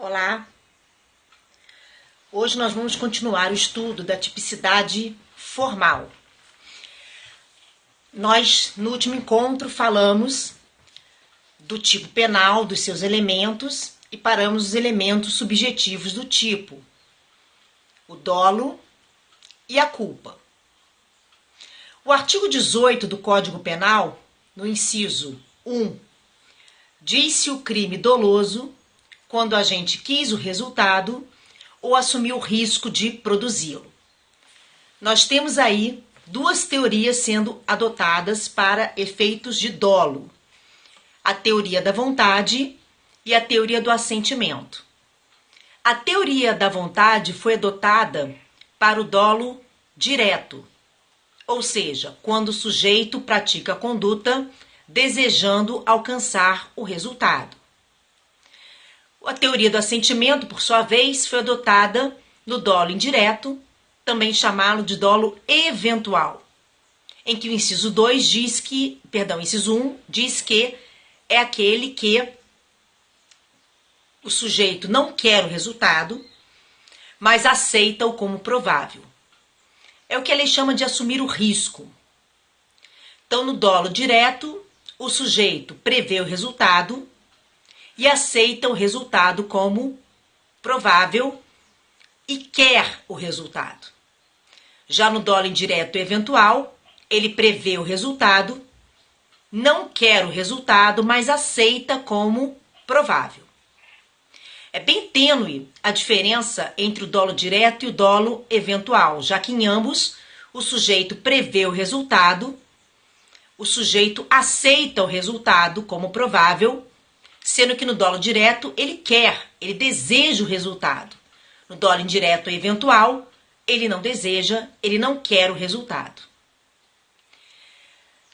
Olá! Hoje nós vamos continuar o estudo da tipicidade formal. Nós, no último encontro, falamos do tipo penal, dos seus elementos, e paramos os elementos subjetivos do tipo, o dolo e a culpa. O artigo 18 do Código Penal, no inciso 1, diz-se o crime doloso quando a gente quis o resultado ou assumiu o risco de produzi-lo. Nós temos aí duas teorias sendo adotadas para efeitos de dolo: a teoria da vontade e a teoria do assentimento. A teoria da vontade foi adotada para o dolo direto, ou seja, quando o sujeito pratica a conduta desejando alcançar o resultado. A teoria do assentimento, por sua vez, foi adotada no dolo indireto, também chamado de dolo eventual, em que o inciso 2 diz que, inciso 1 diz que é aquele que o sujeito não quer o resultado, mas aceita-o como provável. É o que a lei chama de assumir o risco. Então, no dolo direto, o sujeito prevê o resultado e aceita o resultado como provável e quer o resultado. Já no dolo indireto eventual, ele prevê o resultado, não quer o resultado, mas aceita como provável. É bem tênue a diferença entre o dolo direto e o dolo eventual, já que em ambos o sujeito prevê o resultado, o sujeito aceita o resultado como provável, sendo que no dolo direto ele deseja o resultado. No dolo indireto e eventual, ele não deseja, ele não quer o resultado.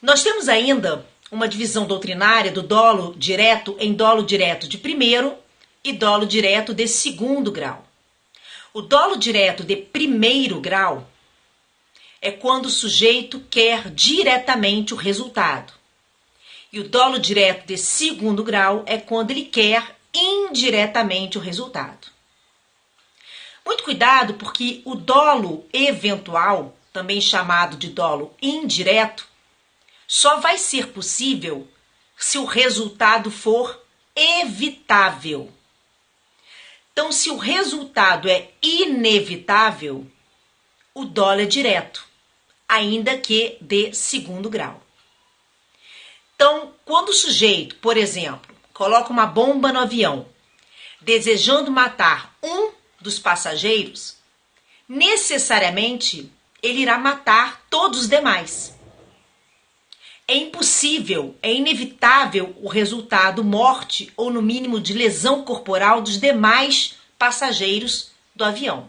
Nós temos ainda uma divisão doutrinária do dolo direto em dolo direto de primeiro e dolo direto de segundo grau. O dolo direto de primeiro grau é quando o sujeito quer diretamente o resultado. E o dolo direto de segundo grau é quando ele quer indiretamente o resultado. Muito cuidado, porque o dolo eventual, também chamado de dolo indireto, só vai ser possível se o resultado for evitável. Então, se o resultado é inevitável, o dolo é direto, ainda que de segundo grau. Então, quando o sujeito, por exemplo, coloca uma bomba no avião, desejando matar um dos passageiros, necessariamente ele irá matar todos os demais. É impossível, é inevitável o resultado morte ou, no mínimo, de lesão corporal dos demais passageiros do avião.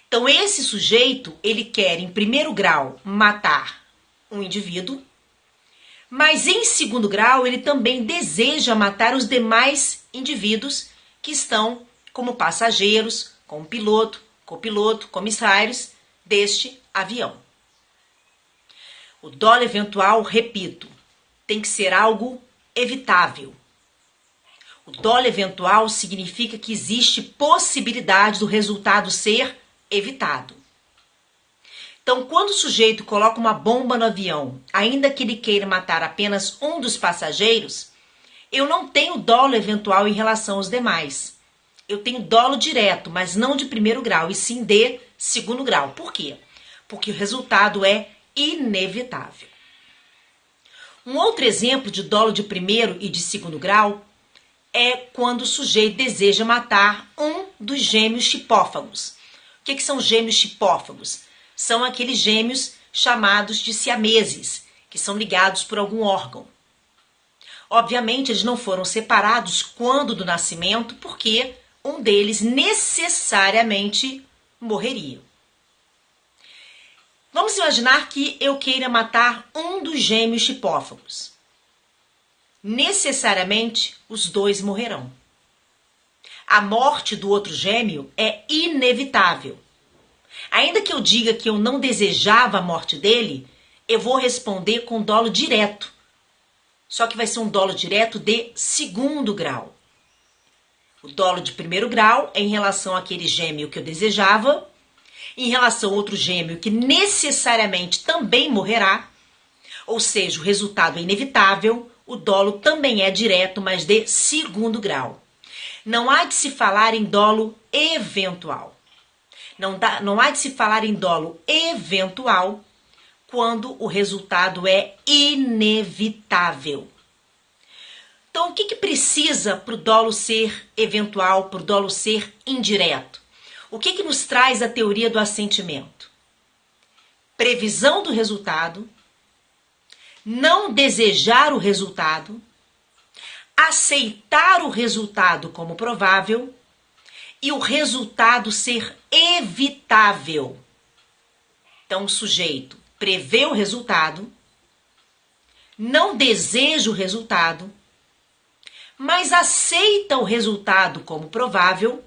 Então, esse sujeito, ele quer, em primeiro grau, matar um indivíduo, mas em segundo grau ele também deseja matar os demais indivíduos que estão como passageiros, como piloto, copiloto, comissários deste avião. O dolo eventual, repito, tem que ser algo evitável. O dolo eventual significa que existe possibilidade do resultado ser evitado. Então, quando o sujeito coloca uma bomba no avião, ainda que ele queira matar apenas um dos passageiros, eu não tenho dolo eventual em relação aos demais. Eu tenho dolo direto, mas não de primeiro grau, e sim de segundo grau. Por quê? Porque o resultado é inevitável. Um outro exemplo de dolo de primeiro e de segundo grau é quando o sujeito deseja matar um dos gêmeos chipófagos. O que são gêmeos chipófagos? São aqueles gêmeos chamados de siameses, que são ligados por algum órgão. Obviamente, eles não foram separados quando do nascimento, porque um deles necessariamente morreria. Vamos imaginar que eu queira matar um dos gêmeos chipófagos. Necessariamente, os dois morrerão. A morte do outro gêmeo é inevitável. Ainda que eu diga que eu não desejava a morte dele, eu vou responder com dolo direto. Só que vai ser um dolo direto de segundo grau. O dolo de primeiro grau é em relação àquele gêmeo que eu desejava, em relação a outro gêmeo que necessariamente também morrerá, ou seja, o resultado é inevitável, o dolo também é direto, mas de segundo grau. Não há de se falar em dolo eventual. Não há de se falar em dolo eventual quando o resultado é inevitável. Então, o que precisa para o dolo ser eventual, para o dolo ser indireto? O que nos traz a teoria do assentimento? Previsão do resultado, não desejar o resultado, aceitar o resultado como provável e o resultado ser evitável. Então, o sujeito prevê o resultado, não deseja o resultado, mas aceita o resultado como provável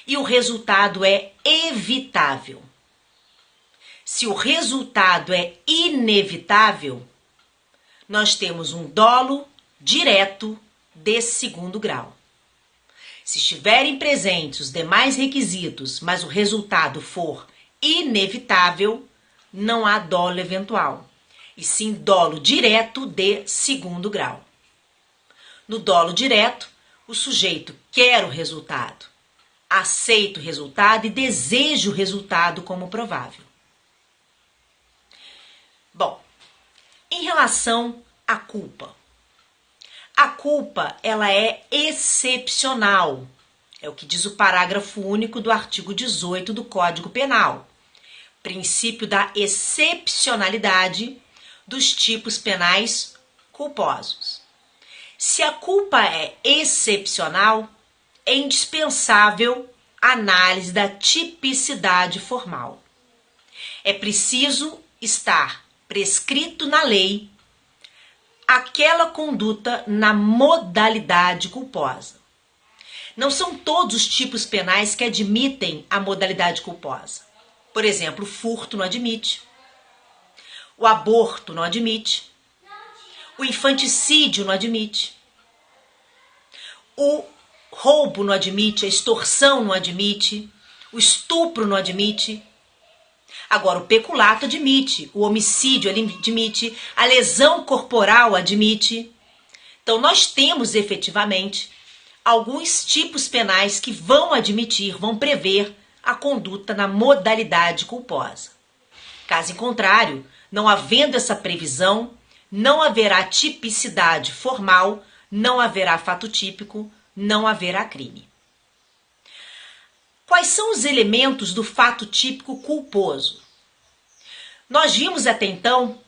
e o resultado é evitável. Se o resultado é inevitável, nós temos um dolo direto de segundo grau. Se estiverem presentes os demais requisitos, mas o resultado for inevitável, não há dolo eventual, e sim dolo direto de segundo grau. No dolo direto, o sujeito quer o resultado, aceita o resultado e deseja o resultado como provável. Bom, em relação à culpa. A culpa, ela é excepcional. É o que diz o parágrafo único do artigo 18 do Código Penal. Princípio da excepcionalidade dos tipos penais culposos. Se a culpa é excepcional, é indispensável a análise da tipicidade formal. É preciso estar prescrito na lei aquela conduta na modalidade culposa. Não são todos os tipos penais que admitem a modalidade culposa. Por exemplo, o furto não admite, o aborto não admite, o infanticídio não admite, o roubo não admite, a extorsão não admite, o estupro não admite. Agora, o peculato admite, o homicídio admite, a lesão corporal admite. Então, nós temos efetivamente alguns tipos penais que vão admitir, vão prever a conduta na modalidade culposa. Caso contrário, não havendo essa previsão, não haverá tipicidade formal, não haverá fato típico, não haverá crime. Quais são os elementos do fato típico culposo? Nós vimos até então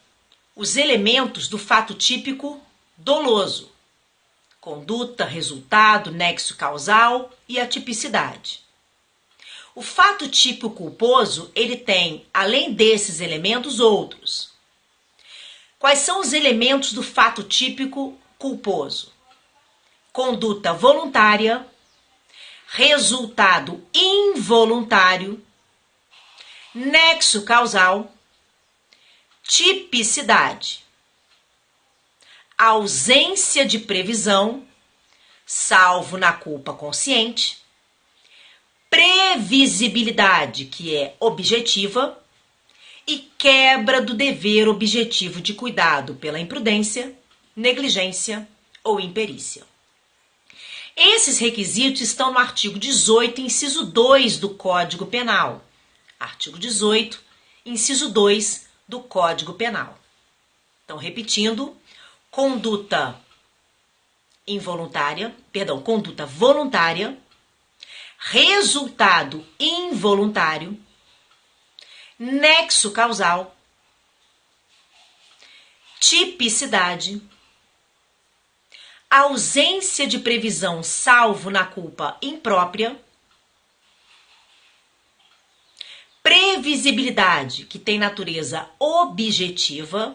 os elementos do fato típico doloso: conduta, resultado, nexo causal e a tipicidade. O fato típico culposo, ele tem, além desses elementos, outros. Quais são os elementos do fato típico culposo? Conduta voluntária, resultado involuntário, nexo causal, tipicidade. Ausência de previsão, salvo na culpa consciente, previsibilidade, que é objetiva, e quebra do dever objetivo de cuidado pela imprudência, negligência ou imperícia. Esses requisitos estão no artigo 18, inciso 2 do Código Penal. Artigo 18, inciso 2 do Código Penal. Então, repetindo, conduta voluntária, resultado involuntário, nexo causal, tipicidade, ausência de previsão salvo na culpa imprópria, previsibilidade, que tem natureza objetiva,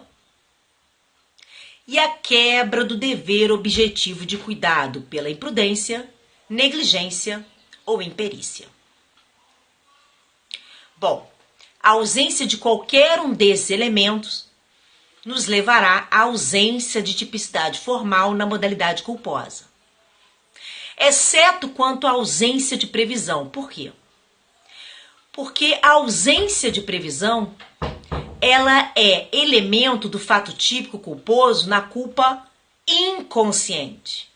e a quebra do dever objetivo de cuidado pela imprudência, negligência ou imperícia. Bom, a ausência de qualquer um desses elementos nos levará à ausência de tipicidade formal na modalidade culposa. exceto quanto à ausência de previsão. Por quê? Porque a ausência de previsão, ela é elemento do fato típico culposo na culpa inconsciente.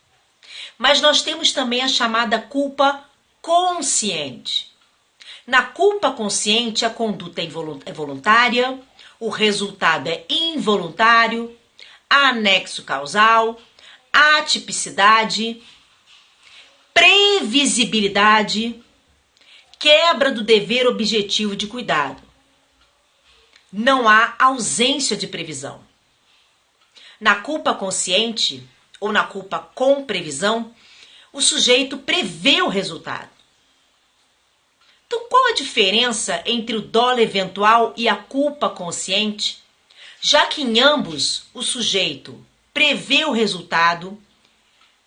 Mas nós temos também a chamada culpa consciente. Na culpa consciente, a conduta é voluntária, o resultado é involuntário, há anexo causal, atipicidade, previsibilidade, quebra do dever objetivo de cuidado. Não há ausência de previsão. Na culpa consciente, ou na culpa com previsão, o sujeito prevê o resultado. Então, qual a diferença entre o dolo eventual e a culpa consciente? Já que em ambos o sujeito prevê o resultado,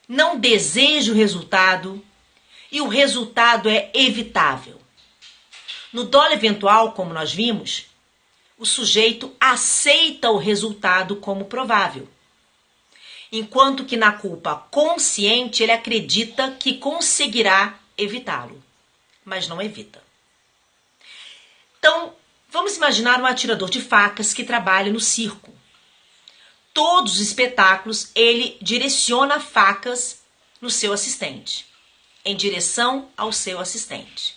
não deseja o resultado e o resultado é evitável. No dolo eventual, como nós vimos, o sujeito aceita o resultado como provável, enquanto que na culpa consciente ele acredita que conseguirá evitá-lo, mas não evita. Então, vamos imaginar um atirador de facas que trabalha no circo. Todos os espetáculos ele direciona facas no seu assistente, em direção ao seu assistente.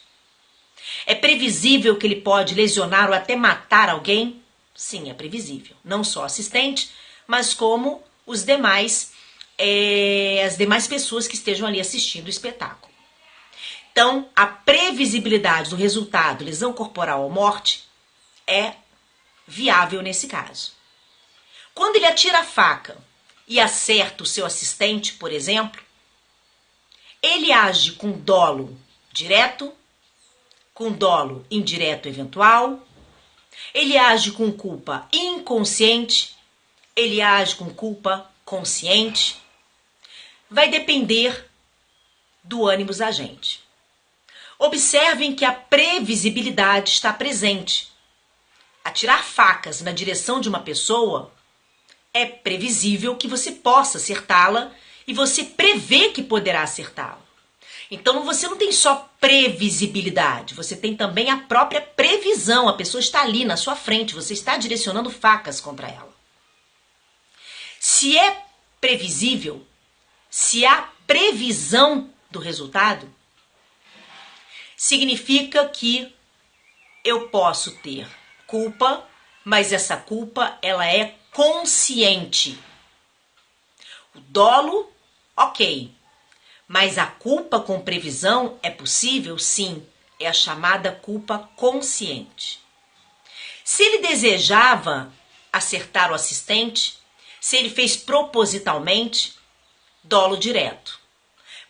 É previsível que ele pode lesionar ou até matar alguém? Sim, é previsível. Não só o assistente, mas como as demais pessoas que estejam ali assistindo o espetáculo. Então, a previsibilidade do resultado, lesão corporal ou morte, é viável nesse caso. Quando ele atira a faca e acerta o seu assistente, por exemplo, ele age com dolo direto, com dolo indireto eventual, ele age com culpa inconsciente, ele age com culpa consciente. Vai depender do ânimos da gente. Observem que a previsibilidade está presente. Atirar facas na direção de uma pessoa é previsível que você possa acertá-la e você prevê que poderá acertá-la. Então você não tem só previsibilidade, você tem também a própria previsão. A pessoa está ali na sua frente, você está direcionando facas contra ela. Se é previsível, se há previsão do resultado, significa que eu posso ter culpa, mas essa culpa ela é consciente. O dolo, ok. Mas a culpa com previsão é possível? Sim, é a chamada culpa consciente. Se ele desejava acertar o assistente, se ele fez propositalmente, dolo direto.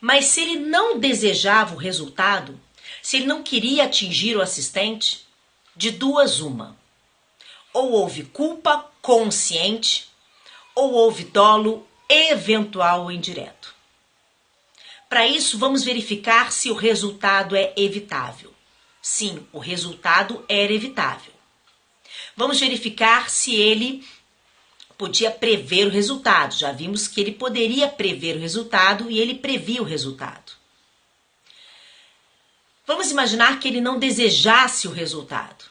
Mas se ele não desejava o resultado, se ele não queria atingir o assistente, de duas uma. Ou houve culpa consciente, ou houve dolo eventual ou indireto. Para isso, vamos verificar se o resultado é evitável. Sim, o resultado era evitável. Vamos verificar se ele podia prever o resultado. Já vimos que ele poderia prever o resultado e ele previa o resultado. Vamos imaginar que ele não desejasse o resultado.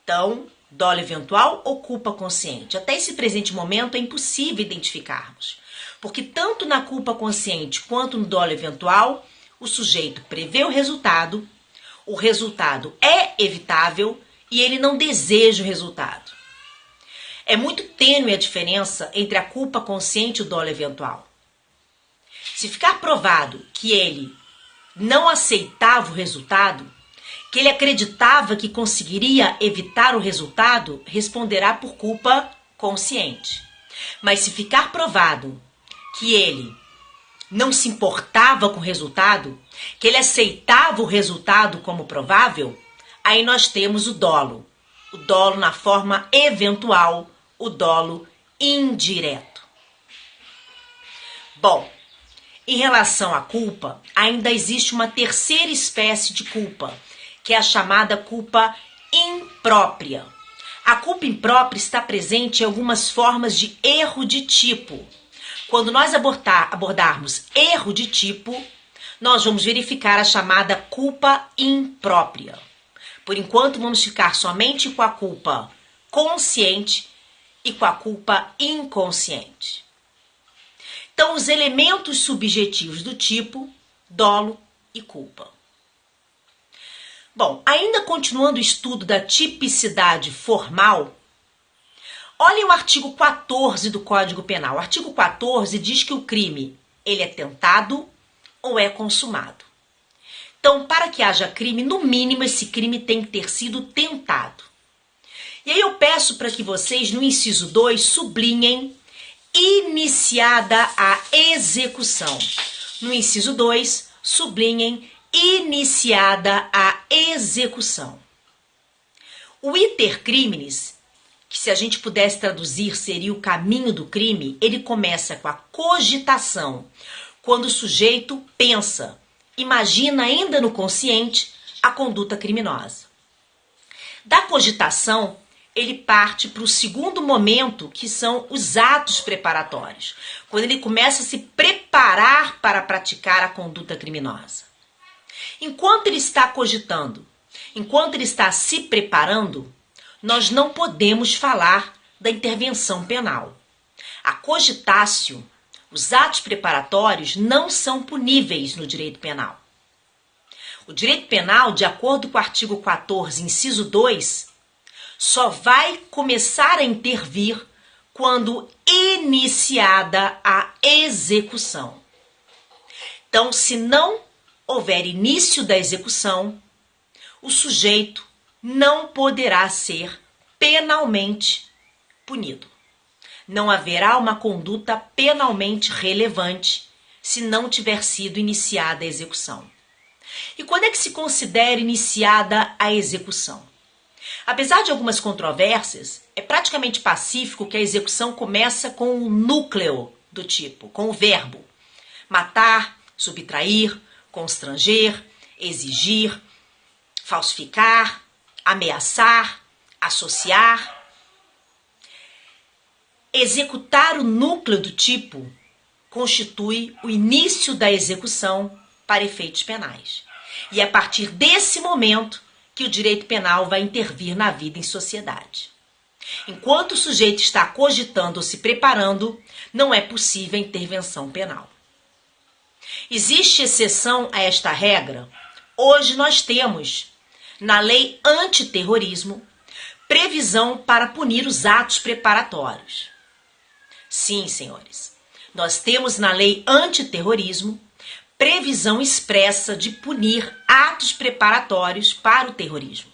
Então, dolo eventual ou culpa consciente? Até esse presente momento é impossível identificarmos. Porque tanto na culpa consciente quanto no dolo eventual, o sujeito prevê o resultado é evitável e ele não deseja o resultado. É muito tênue a diferença entre a culpa consciente e o dolo eventual. Se ficar provado que ele não aceitava o resultado, que ele acreditava que conseguiria evitar o resultado, responderá por culpa consciente. Mas se ficar provado que ele não se importava com o resultado, que ele aceitava o resultado como provável, aí nós temos o dolo na forma eventual, o dolo indireto. Bom, em relação à culpa, ainda existe uma terceira espécie de culpa, que é a chamada culpa imprópria. A culpa imprópria está presente em algumas formas de erro de tipo. Quando nós abordarmos erro de tipo, nós vamos verificar a chamada culpa imprópria. Por enquanto, vamos ficar somente com a culpa consciente e com a culpa inconsciente. Então, os elementos subjetivos do tipo, dolo e culpa. Bom, ainda continuando o estudo da tipicidade formal, olhem o artigo 14 do Código Penal. O artigo 14 diz que o crime ele é tentado ou é consumado. Então, para que haja crime, no mínimo, esse crime tem que ter sido tentado. E aí eu peço para que vocês, no inciso 2, sublinhem iniciada a execução. No inciso 2, sublinhem iniciada a execução. O iter criminis, que se a gente pudesse traduzir seria o caminho do crime, ele começa com a cogitação, quando o sujeito pensa, imagina ainda no consciente a conduta criminosa. Da cogitação, ele parte para o segundo momento, que são os atos preparatórios, quando ele começa a se preparar para praticar a conduta criminosa. Enquanto ele está cogitando, enquanto ele está se preparando, nós não podemos falar da intervenção penal. A cogitatio, os atos preparatórios, não são puníveis no direito penal. O direito penal, de acordo com o artigo 14, inciso 2, só vai começar a intervir quando iniciada a execução. Então, se não houver início da execução, o sujeito não poderá ser penalmente punido. Não haverá uma conduta penalmente relevante se não tiver sido iniciada a execução. E quando é que se considera iniciada a execução? Apesar de algumas controvérsias, é praticamente pacífico que a execução começa com o núcleo do tipo, com o verbo matar, subtrair, constranger, exigir, falsificar, ameaçar, associar. Executar o núcleo do tipo constitui o início da execução para efeitos penais. E é a partir desse momento que o direito penal vai intervir na vida em sociedade. Enquanto o sujeito está cogitando ou se preparando, não é possível a intervenção penal. Existe exceção a esta regra? Hoje nós temos, na lei antiterrorismo, previsão para punir os atos preparatórios. Sim, senhores, nós temos na lei antiterrorismo previsão expressa de punir atos preparatórios para o terrorismo.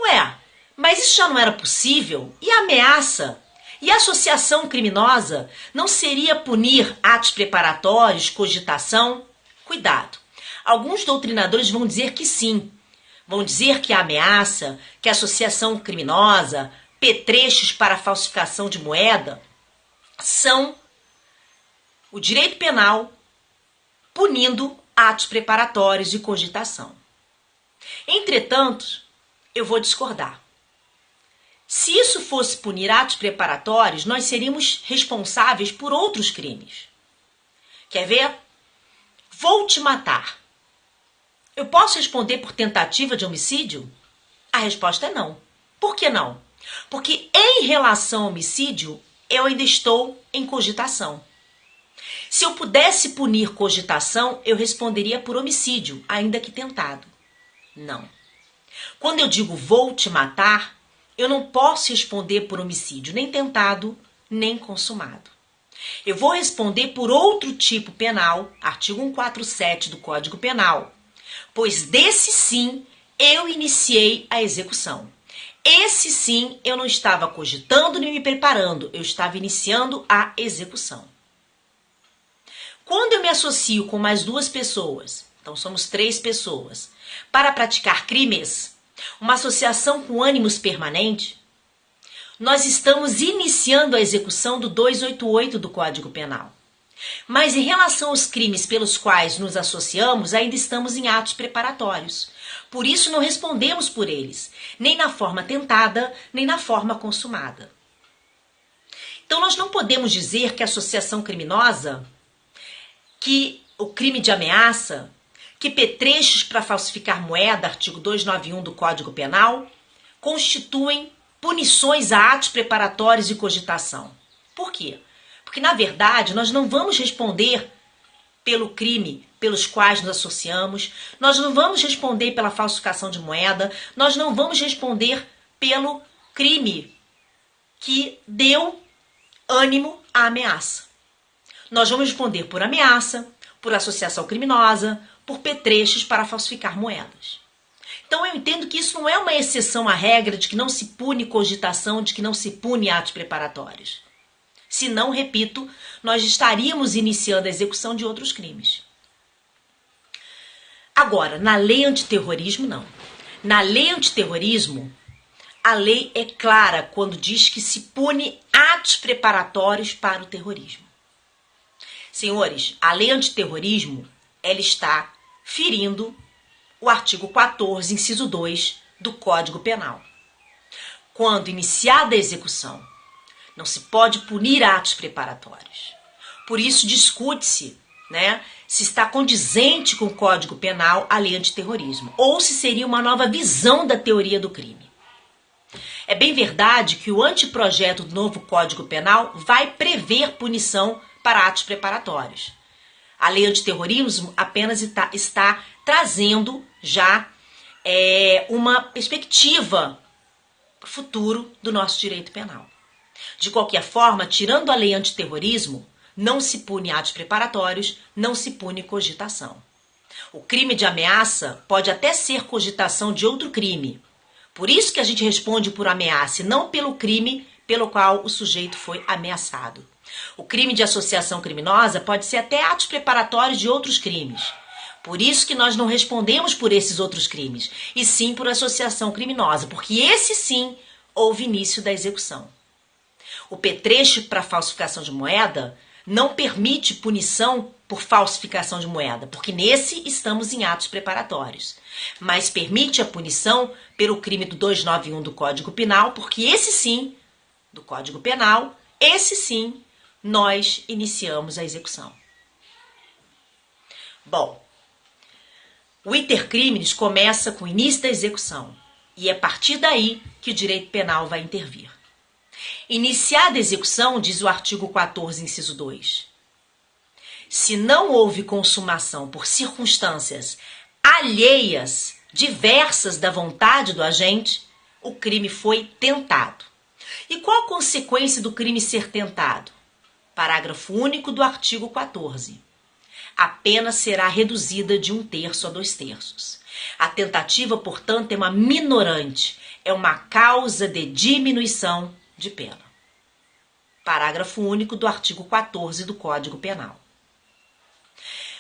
Ué, mas isso já não era possível? E a ameaça? E a associação criminosa não seria punir atos preparatórios, cogitação? Cuidado. Alguns doutrinadores vão dizer que sim. Vão dizer que a ameaça, que a associação criminosa, petrechos para falsificação de moeda, são o direito penal punindo atos preparatórios de cogitação. Entretanto, eu vou discordar. Se isso fosse punir atos preparatórios, nós seríamos responsáveis por outros crimes. Quer ver? Vou te matar. Eu posso responder por tentativa de homicídio? A resposta é não. Por que não? Porque em relação ao homicídio, eu ainda estou em cogitação. Se eu pudesse punir cogitação, eu responderia por homicídio, ainda que tentado. Não. Quando eu digo vou te matar, eu não posso responder por homicídio, nem tentado, nem consumado. Eu vou responder por outro tipo penal, artigo 147 do Código Penal, pois desse sim eu iniciei a execução. Esse sim eu não estava cogitando nem me preparando, eu estava iniciando a execução. Quando eu me associo com mais duas pessoas, então somos 3 pessoas, para praticar crimes, uma associação com ânimos permanente, nós estamos iniciando a execução do 288 do Código Penal. Mas em relação aos crimes pelos quais nos associamos, ainda estamos em atos preparatórios. Por isso não respondemos por eles, nem na forma tentada, nem na forma consumada. Então nós não podemos dizer que a associação criminosa, que o crime de ameaça, que petrechos para falsificar moeda, artigo 291 do Código Penal, constituem punições a atos preparatórios e cogitação. Por quê? Porque, na verdade, nós não vamos responder pelo crime pelos quais nos associamos, nós não vamos responder pela falsificação de moeda, nós não vamos responder pelo crime que deu ânimo à ameaça. Nós vamos responder por ameaça, por associação criminosa, por petrechos para falsificar moedas. Então eu entendo que isso não é uma exceção à regra de que não se pune cogitação, de que não se pune atos preparatórios. Se não, repito, nós estaríamos iniciando a execução de outros crimes. Agora, na lei antiterrorismo, não. Na lei antiterrorismo, a lei é clara quando diz que se pune atos preparatórios para o terrorismo. Senhores, a lei antiterrorismo, ela está ferindo o artigo 14, inciso 2 do Código Penal. Quando iniciada a execução, não se pode punir atos preparatórios. Por isso discute-se, se está condizente com o Código Penal a lei antiterrorismo, ou se seria uma nova visão da teoria do crime. É bem verdade que o anteprojeto do novo Código Penal vai prever punição para atos preparatórios. A lei antiterrorismo apenas está trazendo já uma perspectiva para o futuro do nosso direito penal. De qualquer forma, tirando a lei antiterrorismo, não se pune atos preparatórios, não se pune cogitação. O crime de ameaça pode até ser cogitação de outro crime. Por isso que a gente responde por ameaça e não pelo crime pelo qual o sujeito foi ameaçado. O crime de associação criminosa pode ser até atos preparatórios de outros crimes. Por isso que nós não respondemos por esses outros crimes, e sim por associação criminosa, porque esse sim houve início da execução. O petrecho para falsificação de moeda não permite punição por falsificação de moeda, porque nesse estamos em atos preparatórios. Mas permite a punição pelo crime do 291 do Código Penal, porque esse sim, do Código Penal, esse sim, nós iniciamos a execução. Bom, o iter criminis começa com o início da execução, e é a partir daí que o direito penal vai intervir. Iniciada a execução, diz o artigo 14, inciso 2. Se não houve consumação por circunstâncias alheias, diversas da vontade do agente, o crime foi tentado. E qual a consequência do crime ser tentado? Parágrafo único do artigo 14. A pena será reduzida de 1/3 a 2/3. A tentativa, portanto, é uma minorante, é uma causa de diminuição de pena. Parágrafo único do artigo 14 do Código Penal.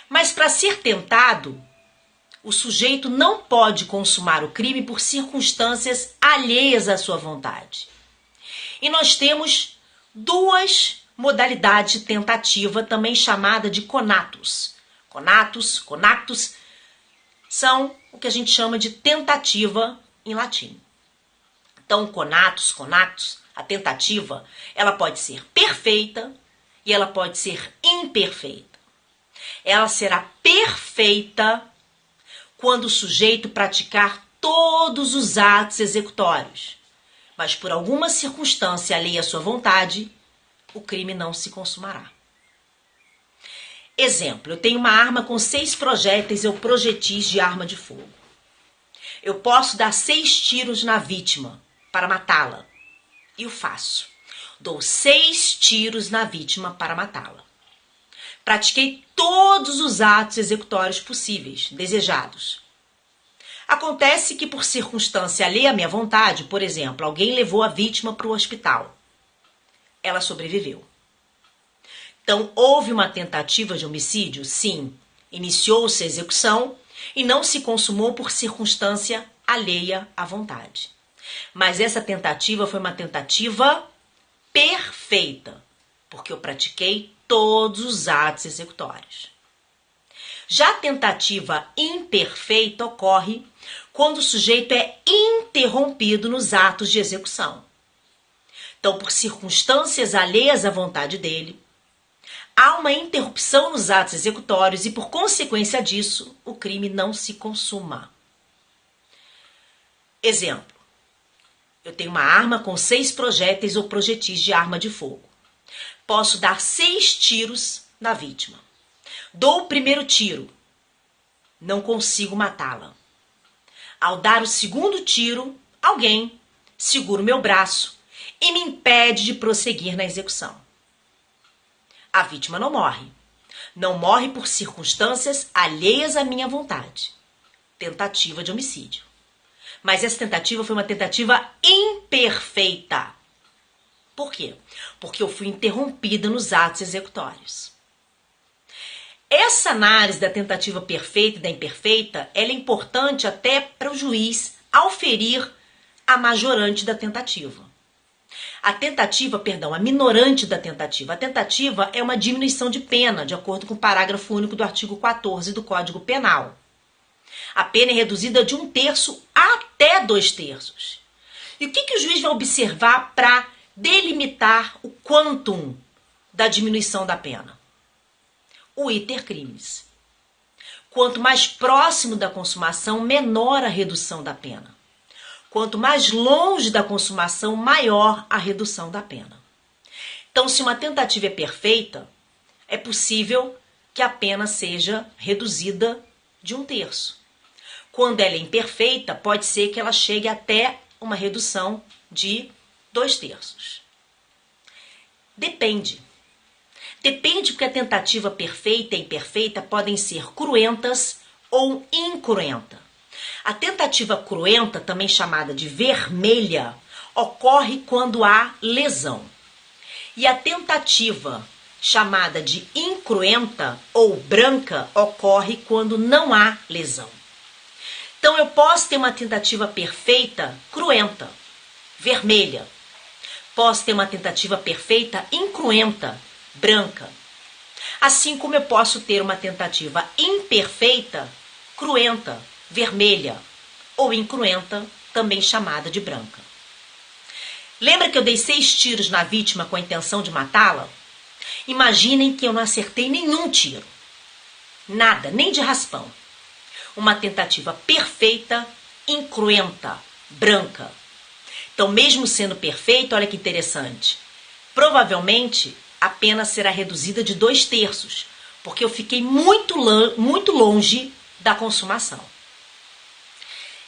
Mas para ser tentado, o sujeito não pode consumar o crime por circunstâncias alheias à sua vontade. E nós temos duas modalidades de tentativa, também chamada de conatus. Conactus são o que a gente chama de tentativa em latim. Então, conatus, a tentativa, ela pode ser perfeita e ela pode ser imperfeita. Ela será perfeita quando o sujeito praticar todos os atos executórios, mas por alguma circunstância alheia à sua vontade, o crime não se consumará. Exemplo, eu tenho uma arma com 6 projéteis ou projetis de arma de fogo. Eu posso dar 6 tiros na vítima para matá-la. E o faço. Dou 6 tiros na vítima para matá-la. Pratiquei todos os atos executórios possíveis, desejados. Acontece que por circunstância alheia à minha vontade, por exemplo, alguém levou a vítima para o hospital. Ela sobreviveu. Então, houve uma tentativa de homicídio? Sim. Iniciou-se a execução e não se consumou por circunstância alheia à vontade. Mas essa tentativa foi uma tentativa perfeita, porque eu pratiquei todos os atos executórios. Já a tentativa imperfeita ocorre quando o sujeito é interrompido nos atos de execução. Então, por circunstâncias alheias à vontade dele, há uma interrupção nos atos executórios e, por consequência disso, o crime não se consuma. Exemplo. Eu tenho uma arma com 6 projéteis ou projetis de arma de fogo. Posso dar 6 tiros na vítima. Dou o primeiro tiro. Não consigo matá-la. Ao dar o segundo tiro, alguém segura o meu braço e me impede de prosseguir na execução. A vítima não morre. Não morre por circunstâncias alheias à minha vontade. Tentativa de homicídio. Mas essa tentativa foi uma tentativa imperfeita. Por quê? Porque eu fui interrompida nos atos executórios. Essa análise da tentativa perfeita e da imperfeita, ela é importante até para o juiz auferir a majorante da tentativa. A minorante da tentativa. A tentativa é uma diminuição de pena, de acordo com o parágrafo único do artigo 14 do Código Penal. A pena é reduzida de 1/3 até 2/3. E o que o juiz vai observar para delimitar o quantum da diminuição da pena? O iter crimis. Quanto mais próximo da consumação, menor a redução da pena. Quanto mais longe da consumação, maior a redução da pena. Então, se uma tentativa é perfeita, é possível que a pena seja reduzida de 1/3. Quando ela é imperfeita, pode ser que ela chegue até uma redução de 2/3. Depende. Depende porque a tentativa perfeita e imperfeita podem ser cruentas ou incruenta. A tentativa cruenta, também chamada de vermelha, ocorre quando há lesão. E a tentativa chamada de incruenta ou branca ocorre quando não há lesão. Então eu posso ter uma tentativa perfeita cruenta, vermelha. Posso ter uma tentativa perfeita incruenta, branca. Assim como eu posso ter uma tentativa imperfeita, cruenta, vermelha, ou incruenta, também chamada de branca. Lembra que eu dei 6 tiros na vítima com a intenção de matá-la? Imaginem que eu não acertei nenhum tiro. Nada, nem de raspão. Uma tentativa perfeita, incruenta, branca. Então, mesmo sendo perfeita, olha que interessante. Provavelmente, a pena será reduzida de 2/3, porque eu fiquei muito longe da consumação.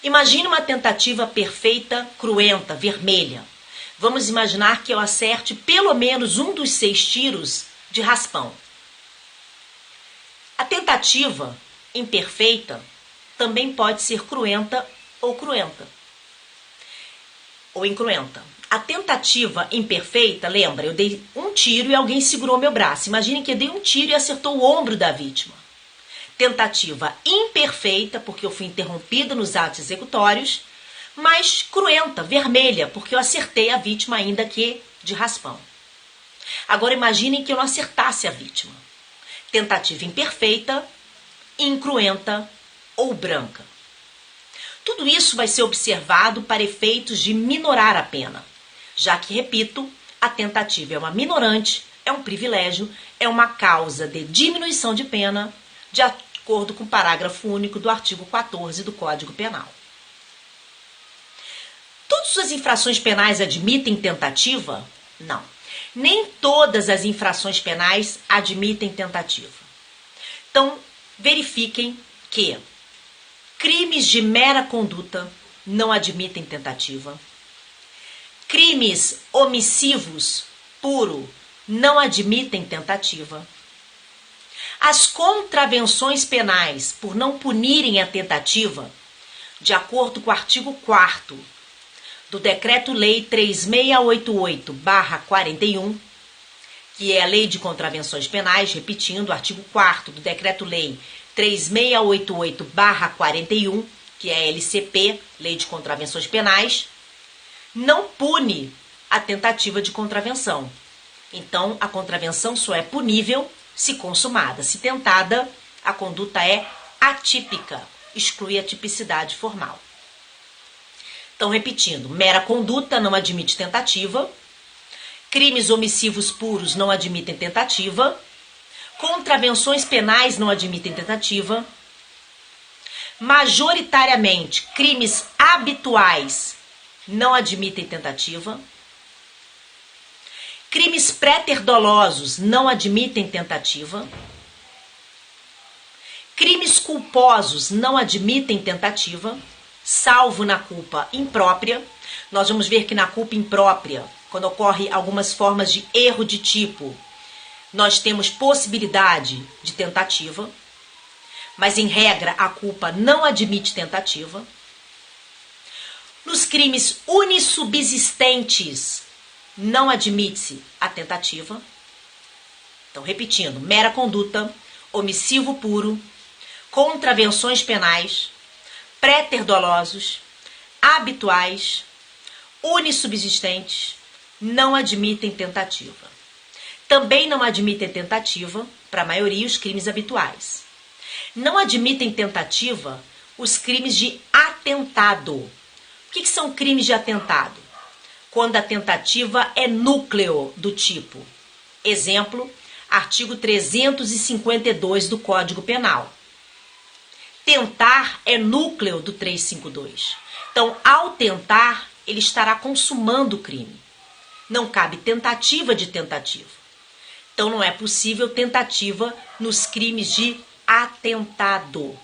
Imagine uma tentativa perfeita, cruenta, vermelha. Vamos imaginar que eu acerte pelo menos um dos 6 tiros de raspão. A tentativa imperfeita também pode ser cruenta ou cruenta. Ou incruenta. A tentativa imperfeita, lembra, eu dei um tiro e alguém segurou meu braço. Imaginem que eu dei um tiro e acertou o ombro da vítima. Tentativa imperfeita, porque eu fui interrompida nos atos executórios, mas cruenta, vermelha, porque eu acertei a vítima ainda que de raspão. Agora imaginem que eu não acertasse a vítima. Tentativa imperfeita, incruenta ou branca. Tudo isso vai ser observado para efeitos de minorar a pena, já que, repito, a tentativa é uma minorante, é um privilégio, é uma causa de diminuição de pena, de acordo com o parágrafo único do artigo 14 do Código Penal. Todas as infrações penais admitem tentativa? Não. Nem todas as infrações penais admitem tentativa. Então, verifiquem que crimes de mera conduta não admitem tentativa. Crimes omissivos puro não admitem tentativa. As contravenções penais, por não punirem a tentativa, de acordo com o artigo 4º do Decreto-Lei 3688/41, que é a Lei de Contravenções Penais, repetindo, o artigo 4º do Decreto-Lei 3688/41, que é a LCP, Lei de Contravenções Penais, não pune a tentativa de contravenção. Então, a contravenção só é punível se consumada. Se tentada, a conduta é atípica, exclui a tipicidade formal. Então, repetindo, mera conduta não admite tentativa. Crimes omissivos puros não admitem tentativa. Contravenções penais não admitem tentativa. Majoritariamente, crimes habituais não admitem tentativa. Crimes préter-dolosos não admitem tentativa. Crimes culposos não admitem tentativa, salvo na culpa imprópria. Nós vamos ver que na culpa imprópria, quando ocorre algumas formas de erro de tipo, nós temos possibilidade de tentativa, mas em regra a culpa não admite tentativa. Nos crimes unissubsistentes não admite-se a tentativa. Então, repetindo, mera conduta, omissivo puro, contravenções penais, préter-dolosos, habituais, unissubsistentes, não admitem tentativa. Também não admitem tentativa, para a maioria, os crimes habituais. Não admitem tentativa os crimes de atentado. O que são crimes de atentado? Quando a tentativa é núcleo do tipo. Exemplo, artigo 352 do Código Penal. Tentar é núcleo do 352. Então, ao tentar, ele estará consumando o crime. Não cabe tentativa de tentativa. Então, não é possível tentativa nos crimes de atentado.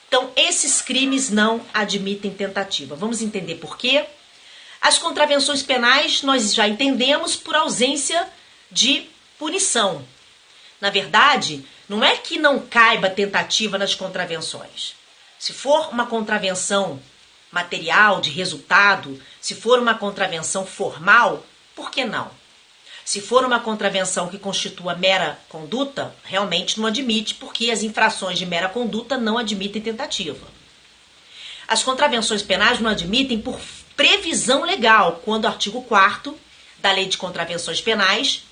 Então, esses crimes não admitem tentativa. Vamos entender por quê? As contravenções penais nós já entendemos por ausência de punição. Na verdade, não é que não caiba tentativa nas contravenções. Se for uma contravenção material, de resultado, se for uma contravenção formal, por que não? Se for uma contravenção que constitua mera conduta, realmente não admite, porque as infrações de mera conduta não admitem tentativa. As contravenções penais não admitem por previsão legal, quando o artigo 4º da Lei de Contravenções Penais,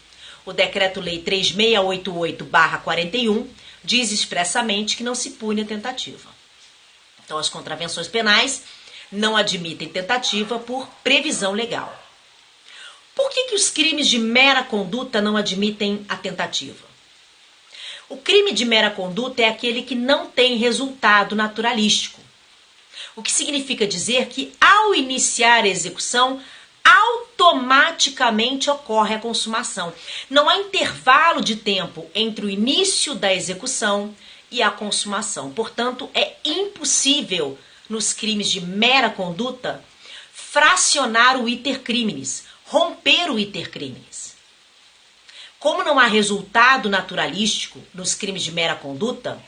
o Decreto-Lei 3688/41, diz expressamente que não se pune a tentativa. Então, as contravenções penais não admitem tentativa por previsão legal. Por que os crimes de mera conduta não admitem a tentativa? O crime de mera conduta é aquele que não tem resultado naturalístico. O que significa dizer que, ao iniciar a execução, automaticamente ocorre a consumação. Não há intervalo de tempo entre o início da execução e a consumação. Portanto, é impossível, nos crimes de mera conduta, fracionar o iter criminis, romper o iter criminis. Como não há resultado naturalístico nos crimes de mera conduta,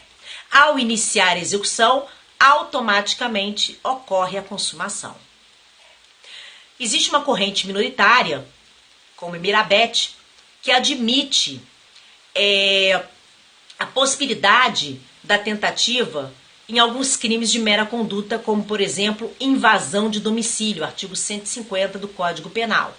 ao iniciar a execução, automaticamente ocorre a consumação. Existe uma corrente minoritária, como Mirabete, que admite a possibilidade da tentativa em alguns crimes de mera conduta, como, por exemplo, invasão de domicílio, artigo 150 do Código Penal.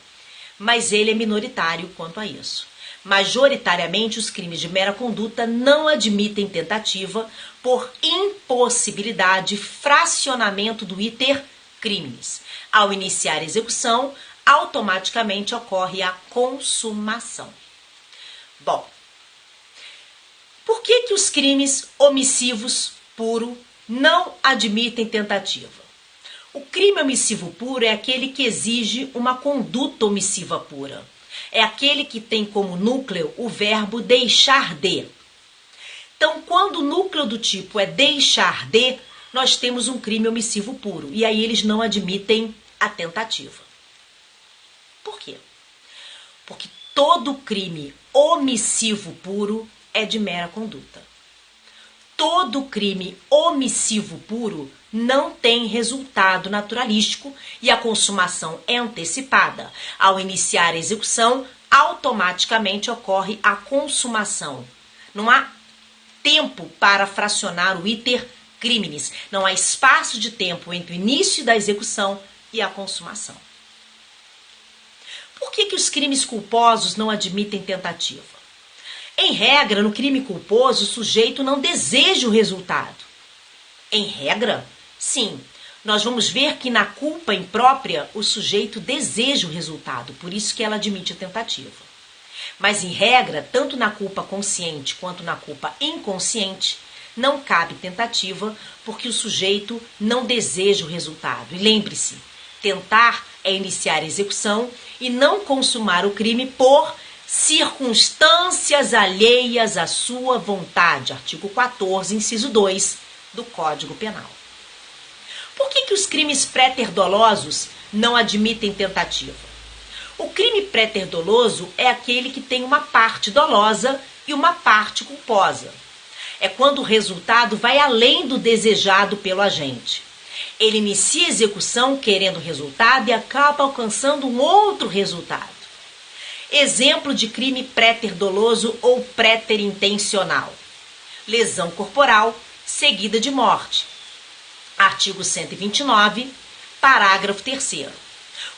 Mas ele é minoritário quanto a isso. Majoritariamente, os crimes de mera conduta não admitem tentativa por impossibilidade de fracionamento do iter criminis. Ao iniciar a execução, automaticamente ocorre a consumação. Bom, por que os crimes omissivos puro não admitem tentativa? O crime omissivo puro é aquele que exige uma conduta omissiva pura. É aquele que tem como núcleo o verbo deixar de. Então, quando o núcleo do tipo é deixar de, nós temos um crime omissivo puro. E aí eles não admitem a tentativa. Por quê? Porque todo crime omissivo puro é de mera conduta. Todo crime omissivo puro não tem resultado naturalístico e a consumação é antecipada. Ao iniciar a execução, automaticamente ocorre a consumação. Não há tempo para fracionar o iter criminis. Não há espaço de tempo entre o início da execução e a consumação. Por que os crimes culposos não admitem tentativa? Em regra, no crime culposo, o sujeito não deseja o resultado. Em regra, sim. nós vamos ver que na culpa imprópria o sujeito deseja o resultado, por isso que ela admite a tentativa. Mas, em regra, tanto na culpa consciente quanto na culpa inconsciente, não cabe tentativa porque o sujeito não deseja o resultado. E lembre-se, tentar é iniciar a execução e não consumar o crime por circunstâncias alheias à sua vontade. Artigo 14, inciso 2 do Código Penal. Por que os crimes pré-terdolosos não admitem tentativa? O crime pré-terdoloso é aquele que tem uma parte dolosa e uma parte culposa. É quando o resultado vai além do desejado pelo agente. Ele inicia a execução querendo o resultado e acaba alcançando um outro resultado. Exemplo de crime pré-terdoloso ou pré-terintencional: lesão corporal seguida de morte. Artigo 129, parágrafo 3º.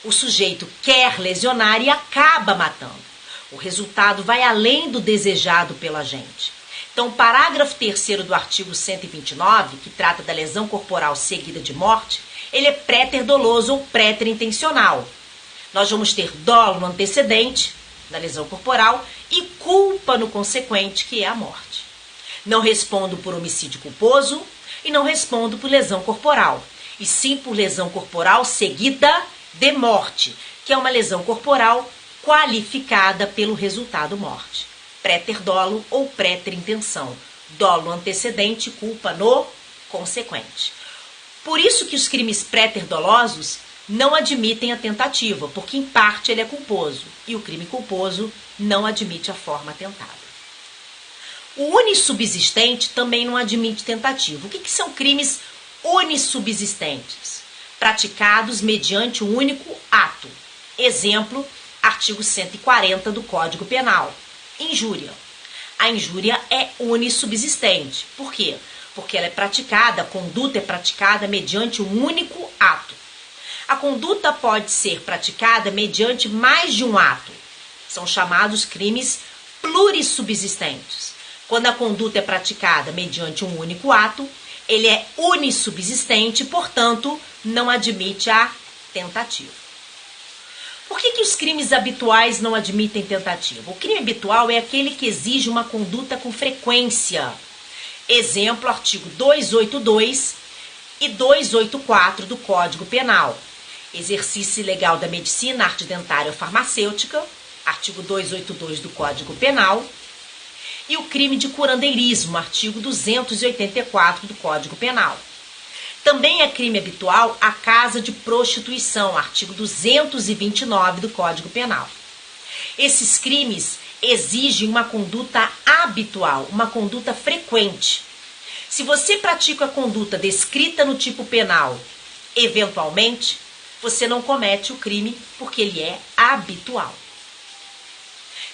O sujeito quer lesionar e acaba matando. O resultado vai além do desejado pelo agente. Então, o parágrafo 3º do artigo 129, que trata da lesão corporal seguida de morte, ele é pré-terdoloso ou pré-terintencional. Nós vamos ter dolo no antecedente da lesão corporal e culpa no consequente, que é a morte. Não respondo por homicídio culposo e não respondo por lesão corporal, e sim por lesão corporal seguida de morte, que é uma lesão corporal qualificada pelo resultado morte. Pré-ter-dolo ou pré-ter-intenção. Dolo antecedente, culpa no consequente. Por isso que os crimes pré-ter-dolosos não admitem a tentativa, porque em parte ele é culposo, e o crime culposo não admite a forma tentada. O unissubsistente também não admite tentativa. O que são crimes unissubsistentes? Praticados mediante um único ato. Exemplo, artigo 140 do Código Penal. Injúria. A injúria é unissubsistente. Por quê? Porque ela é praticada, a conduta é praticada mediante um único ato. A conduta pode ser praticada mediante mais de um ato. São chamados crimes plurissubsistentes. Quando a conduta é praticada mediante um único ato, ele é unissubsistente, portanto, não admite a tentativa. Por que os crimes habituais não admitem tentativa? O crime habitual é aquele que exige uma conduta com frequência. Exemplo, artigo 282 e 284 do Código Penal. Exercício ilegal da medicina, arte dentária ou farmacêutica, artigo 282 do Código Penal. E o crime de curandeirismo, artigo 284 do Código Penal. Também é crime habitual a casa de prostituição, artigo 229 do Código Penal. Esses crimes exigem uma conduta habitual, uma conduta frequente. Se você pratica a conduta descrita no tipo penal, eventualmente, você não comete o crime porque ele é habitual.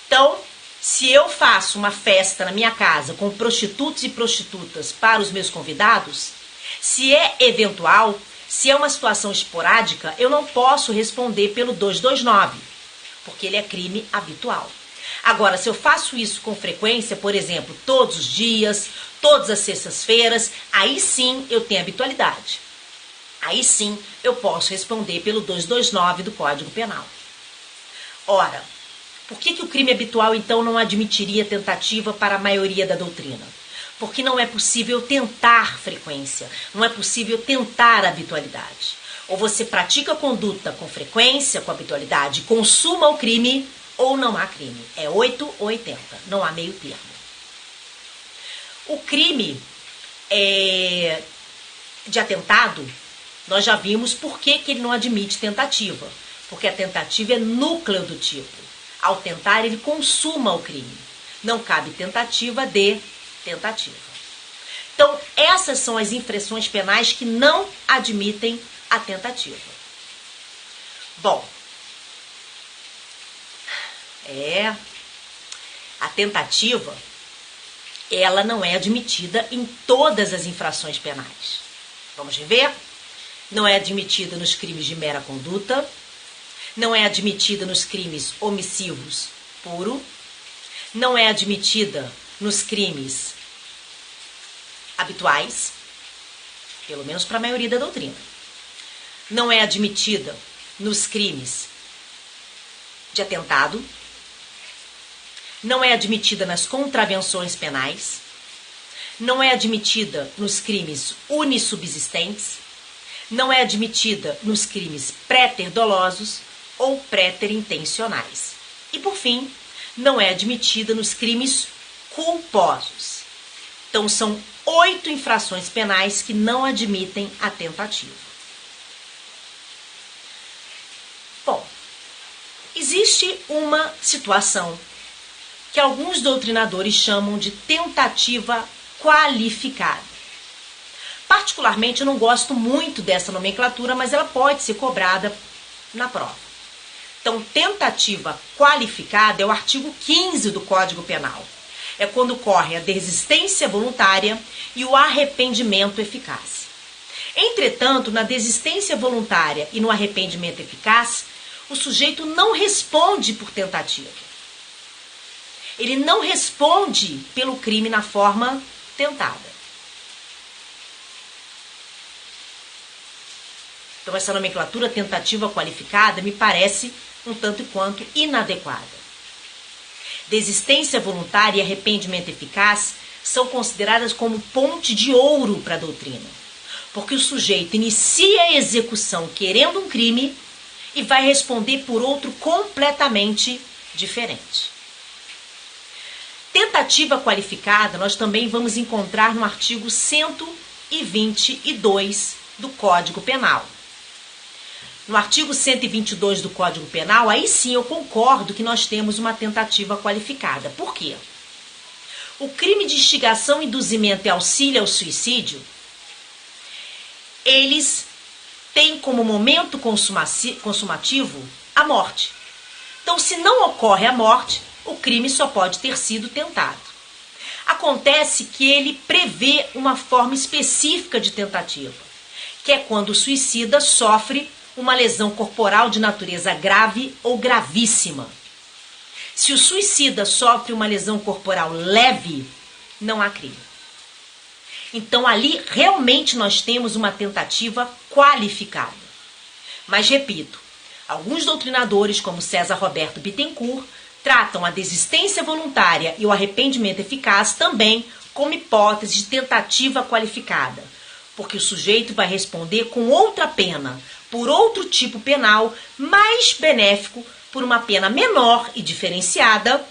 Então, se eu faço uma festa na minha casa com prostitutos e prostitutas para os meus convidados, se é eventual, se é uma situação esporádica, eu não posso responder pelo 229, porque ele é crime habitual. Agora, se eu faço isso com frequência, por exemplo, todos os dias, todas as sextas-feiras, aí sim eu tenho habitualidade. Aí sim eu posso responder pelo 229 do Código Penal. Ora, por que o crime habitual, então, não admitiria tentativa para a maioria da doutrina? Porque não é possível tentar frequência, não é possível tentar habitualidade. Ou você pratica a conduta com frequência, com habitualidade, consuma o crime, ou não há crime. É 8 ou 80, não há meio termo. O crime de atentado, nós já vimos por que ele não admite tentativa. Porque a tentativa é núcleo do tipo. Ao tentar, ele consuma o crime. Não cabe tentativa de tentativa. Então, essas são as infrações penais que não admitem a tentativa. Bom, a tentativa, ela não é admitida em todas as infrações penais. Vamos rever? Não é admitida nos crimes de mera conduta, não é admitida nos crimes omissivos puro, não é admitida nos crimes habituais, pelo menos para a maioria da doutrina. não é admitida nos crimes de atentado, não é admitida nas contravenções penais, não é admitida nos crimes unissubsistentes, não é admitida nos crimes préter-dolosos ou préter-intencionais. E, por fim, não é admitida nos crimes culposos. Então, são 8 infrações penais que não admitem a tentativa. Bom, existe uma situação que alguns doutrinadores chamam de tentativa qualificada. Particularmente, eu não gosto muito dessa nomenclatura, mas ela pode ser cobrada na prova. Então, tentativa qualificada é o artigo 15 do Código Penal. É quando ocorre a desistência voluntária e o arrependimento eficaz. Entretanto, na desistência voluntária e no arrependimento eficaz, o sujeito não responde por tentativa. Ele não responde pelo crime na forma tentada. Então, essa nomenclatura tentativa qualificada me parece um tanto quanto inadequada. Desistência voluntária e arrependimento eficaz são consideradas como ponte de ouro para a doutrina, porque o sujeito inicia a execução querendo um crime e vai responder por outro completamente diferente. Tentativa qualificada nós também vamos encontrar no artigo 122 do Código Penal. No artigo 122 do Código Penal, aí sim eu concordo que nós temos uma tentativa qualificada. Por quê? O crime de instigação, induzimento e auxílio ao suicídio, eles têm como momento consumativo a morte. Então, se não ocorre a morte, o crime só pode ter sido tentado. Acontece que ele prevê uma forma específica de tentativa, que é quando o suicida sofre uma lesão corporal de natureza grave ou gravíssima. Se o suicida sofre uma lesão corporal leve, não há crime. Então, ali, realmente, nós temos uma tentativa qualificada. Mas, repito, alguns doutrinadores, como César Roberto Bittencourt, tratam a desistência voluntária e o arrependimento eficaz também como hipótese de tentativa qualificada, porque o sujeito vai responder com outra pena, por outro tipo penal, mais benéfico, por uma pena menor e diferenciada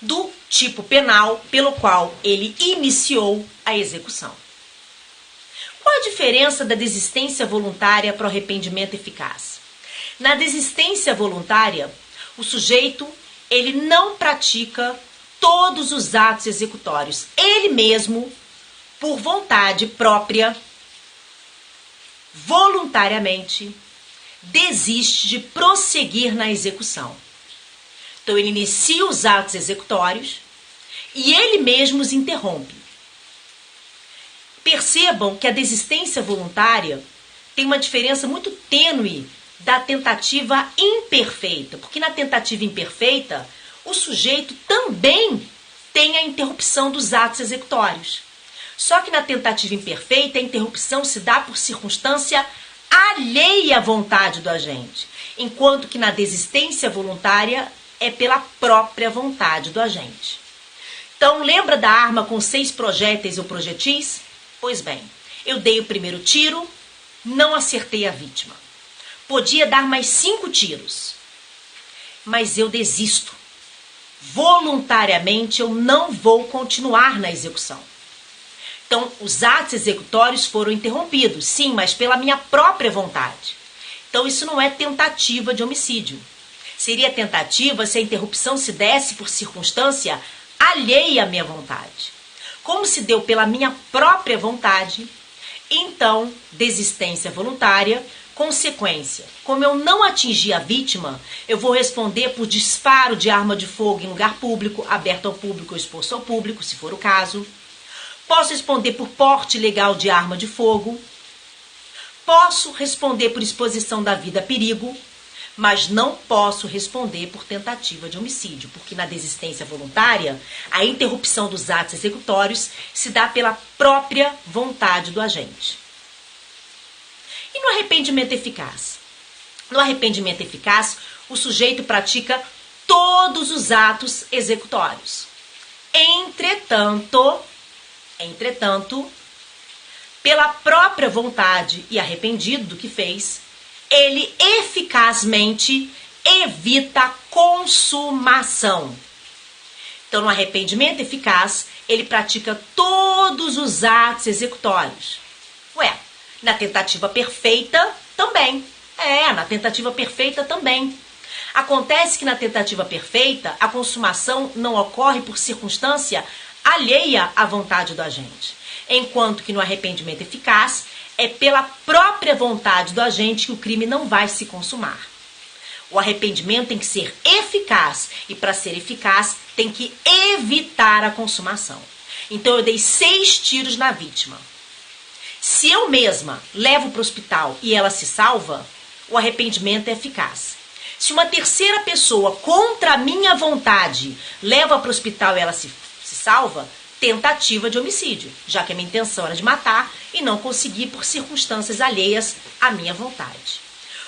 do tipo penal pelo qual ele iniciou a execução. Qual a diferença da desistência voluntária para o arrependimento eficaz? Na desistência voluntária, o sujeito ele não pratica todos os atos executórios. Ele mesmo, por vontade própria, voluntariamente, desiste de prosseguir na execução. Então, ele inicia os atos executórios e ele mesmo os interrompe. Percebam que a desistência voluntária tem uma diferença muito tênue da tentativa imperfeita, porque na tentativa imperfeita, o sujeito também tem a interrupção dos atos executórios. Só que na tentativa imperfeita, a interrupção se dá por circunstância alheia à vontade do agente, enquanto que na desistência voluntária é pela própria vontade do agente. Então, lembra da arma com 6 projéteis ou projetis? Pois bem, eu dei o primeiro tiro, não acertei a vítima. Podia dar mais 5 tiros, mas eu desisto. Voluntariamente, eu não vou continuar na execução. Então, os atos executórios foram interrompidos, sim, mas pela minha própria vontade. Então, isso não é tentativa de homicídio. Seria tentativa se a interrupção se desse por circunstância alheia à minha vontade. Como se deu pela minha própria vontade, então, desistência voluntária, consequência. Como eu não atingi a vítima, eu vou responder por disparo de arma de fogo em lugar público, aberto ao público ou exposto ao público, se for o caso. Posso responder por porte ilegal de arma de fogo. Posso responder por exposição da vida a perigo, mas não posso responder por tentativa de homicídio, porque na desistência voluntária, a interrupção dos atos executórios se dá pela própria vontade do agente. E no arrependimento eficaz? No arrependimento eficaz, o sujeito pratica todos os atos executórios. Entretanto, pela própria vontade e arrependido do que fez, ele eficazmente evita a consumação. Então, no arrependimento eficaz, ele pratica todos os atos executórios. Na tentativa perfeita também. Na tentativa perfeita também. Acontece que na tentativa perfeita, a consumação não ocorre por circunstância alheia à vontade do agente. Enquanto que no arrependimento eficaz, é pela própria vontade do agente que o crime não vai se consumar. O arrependimento tem que ser eficaz e para ser eficaz tem que evitar a consumação. Então eu dei 6 tiros na vítima. Se eu mesma levo para o hospital e ela se salva, o arrependimento é eficaz. Se uma terceira pessoa, contra a minha vontade, leva para o hospital e ela se salva, tentativa de homicídio, já que a minha intenção era de matar e não consegui por circunstâncias alheias à minha vontade.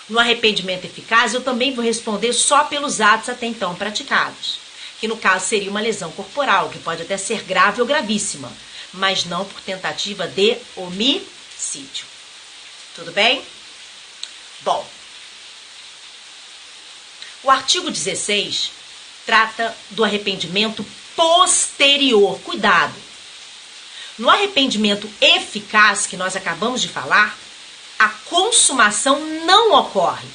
No arrependimento eficaz, eu também vou responder só pelos atos até então praticados, que no caso seria uma lesão corporal, que pode até ser grave ou gravíssima, mas não por tentativa de homicídio. Tudo bem? Bom, o artigo 16 trata do arrependimento posterior. Cuidado! No arrependimento eficaz, que nós acabamos de falar, a consumação não ocorre.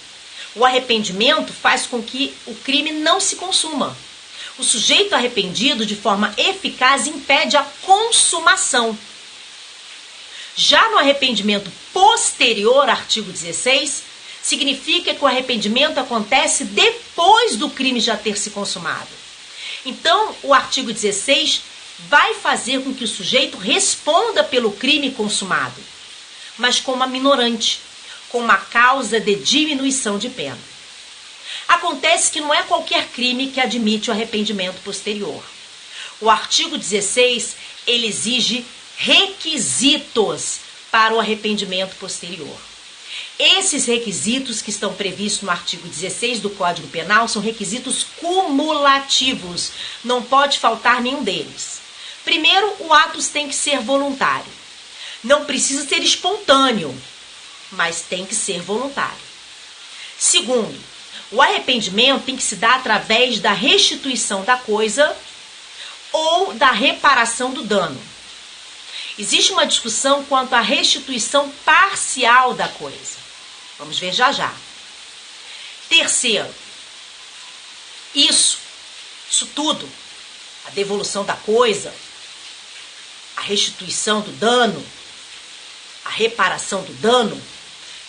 O arrependimento faz com que o crime não se consuma. O sujeito arrependido, de forma eficaz, impede a consumação. Já no arrependimento posterior, artigo 16, significa que o arrependimento acontece depois do crime já ter se consumado. Então, o artigo 16 vai fazer com que o sujeito responda pelo crime consumado, mas com uma minorante, com uma causa de diminuição de pena. Acontece que não é qualquer crime que admite o arrependimento posterior. O artigo 16, ele exige requisitos para o arrependimento posterior. Esses requisitos que estão previstos no artigo 16 do Código Penal são requisitos cumulativos, não pode faltar nenhum deles. Primeiro, o ato tem que ser voluntário. Não precisa ser espontâneo, mas tem que ser voluntário. Segundo, o arrependimento tem que se dar através da restituição da coisa ou da reparação do dano. Existe uma discussão quanto à restituição parcial da coisa. Vamos ver já já. Terceiro, isso tudo, a devolução da coisa, a restituição do dano, a reparação do dano,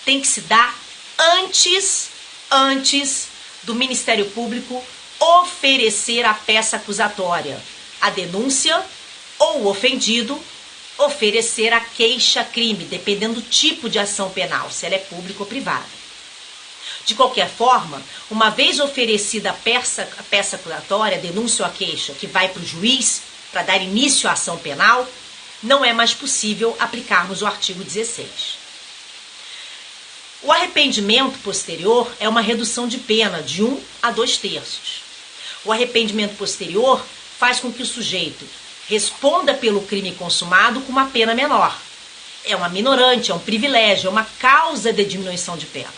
tem que se dar antes do Ministério Público oferecer a peça acusatória, a denúncia ou o ofendido oferecer a queixa-crime, dependendo do tipo de ação penal, se ela é pública ou privada. De qualquer forma, uma vez oferecida a peça acusatória, a denúncia ou a queixa, que vai para o juiz para dar início à ação penal, não é mais possível aplicarmos o artigo 16. O arrependimento posterior é uma redução de pena de 1 a 2/3. O arrependimento posterior faz com que o sujeito responda pelo crime consumado com uma pena menor. É uma minorante, é um privilégio, é uma causa de diminuição de pena.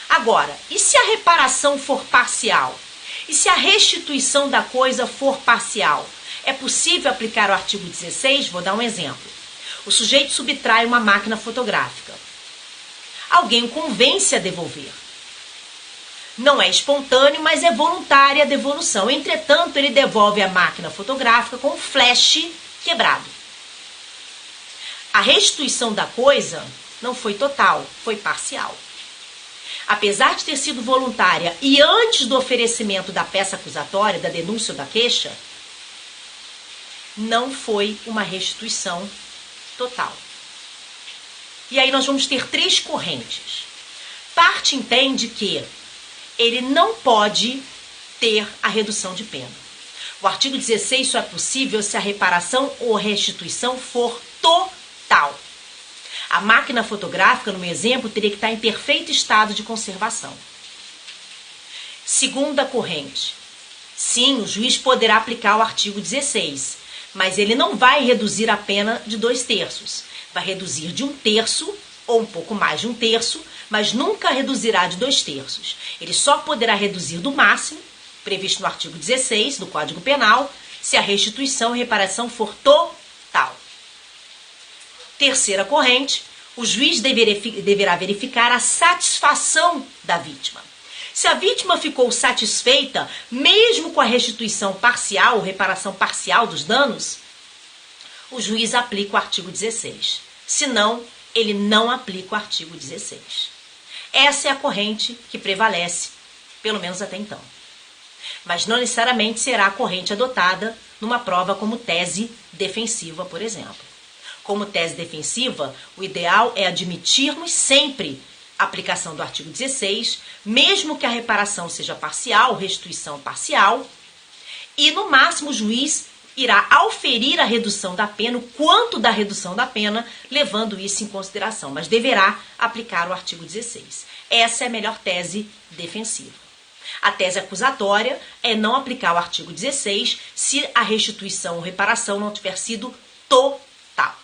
Agora, e se a reparação for parcial? E se a restituição da coisa for parcial? É possível aplicar o artigo 16? Vou dar um exemplo. O sujeito subtrai uma máquina fotográfica. Alguém o convence a devolver. Não é espontâneo, mas é voluntária a devolução. Entretanto, ele devolve a máquina fotográfica com o flash quebrado. A restituição da coisa não foi total, foi parcial. Apesar de ter sido voluntária e antes do oferecimento da peça acusatória, da denúncia ou da queixa, não foi uma restituição total. E aí nós vamos ter 3 correntes. Parte entende que ele não pode ter a redução de pena. O artigo 16 só é possível se a reparação ou restituição for total. A A máquina fotográfica, no meu exemplo, teria que estar em perfeito estado de conservação. Segunda corrente. Sim, o juiz poderá aplicar o artigo 16, mas ele não vai reduzir a pena de 2/3. Vai reduzir de 1/3 ou um pouco mais de 1/3, mas nunca reduzirá de 2/3. Ele só poderá reduzir do máximo, previsto no artigo 16 do Código Penal, se a restituição e reparação for total. Terceira corrente, o juiz deverá verificar a satisfação da vítima. Se a vítima ficou satisfeita, mesmo com a restituição parcial ou reparação parcial dos danos, o juiz aplica o artigo 16. Se não, ele não aplica o artigo 16. Essa é a corrente que prevalece, pelo menos até então. Mas não necessariamente será a corrente adotada numa prova como tese defensiva, por exemplo. Como tese defensiva, o ideal é admitirmos sempre a aplicação do artigo 16, mesmo que a reparação seja parcial, restituição parcial, e no máximo o juiz irá auferir a redução da pena, o quanto da redução da pena, levando isso em consideração, mas deverá aplicar o artigo 16. Essa é a melhor tese defensiva. A tese acusatória é não aplicar o artigo 16 se a restituição ou reparação não tiver sido total.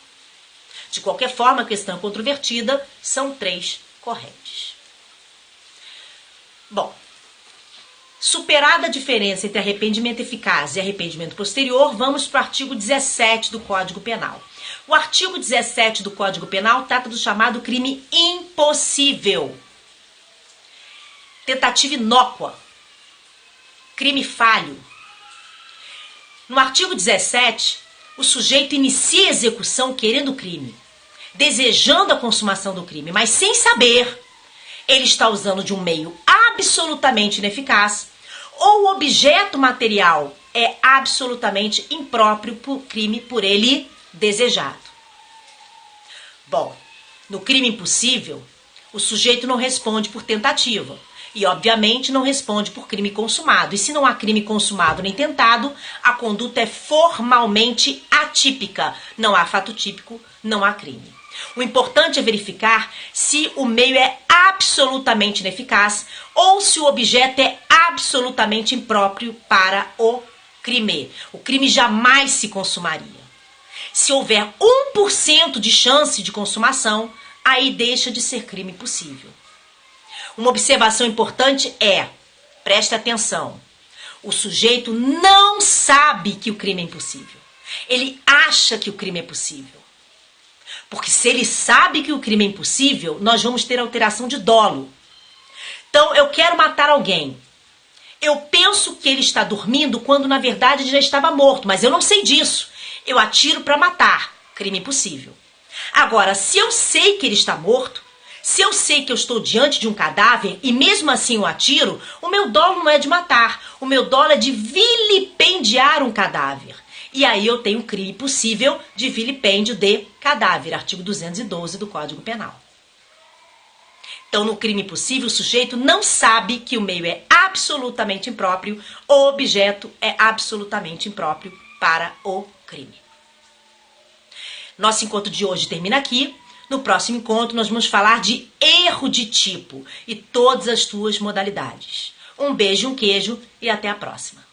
De qualquer forma, a questão controvertida são 3 correntes. Bom, superada a diferença entre arrependimento eficaz e arrependimento posterior, vamos para o artigo 17 do Código Penal. O artigo 17 do Código Penal trata do chamado crime impossível. Tentativa inócua. Crime falho. No artigo 17, o sujeito inicia a execução querendo o crime, desejando a consumação do crime, mas sem saber, ele está usando de um meio absolutamente ineficaz, ou o objeto material é absolutamente impróprio para o crime por ele desejado. Bom, no crime impossível, o sujeito não responde por tentativa e, obviamente, não responde por crime consumado. E se não há crime consumado nem tentado, a conduta é formalmente atípica. Não há fato típico, não há crime. O importante é verificar se o meio é absolutamente ineficaz ou se o objeto é absolutamente impróprio para o crime. O crime jamais se consumaria. Se houver 1% de chance de consumação, aí deixa de ser crime possível. Uma observação importante é, preste atenção, o sujeito não sabe que o crime é impossível. Ele acha que o crime é possível. Porque se ele sabe que o crime é impossível, nós vamos ter alteração de dolo. Então, eu quero matar alguém. Eu penso que ele está dormindo quando, na verdade, ele já estava morto, mas eu não sei disso. Eu atiro para matar. Crime impossível. Agora, se eu sei que ele está morto, se eu sei que eu estou diante de um cadáver e mesmo assim eu atiro, o meu dolo não é de matar. O meu dolo é de vilipendiar um cadáver. E aí eu tenho um crime possível de vilipêndio de cadáver, artigo 212 do Código Penal. Então, no crime possível, o sujeito não sabe que o meio é absolutamente impróprio, o objeto é absolutamente impróprio para o crime. Nosso encontro de hoje termina aqui. No próximo encontro, nós vamos falar de erro de tipo e todas as suas modalidades. Um beijo, um queijo e até a próxima.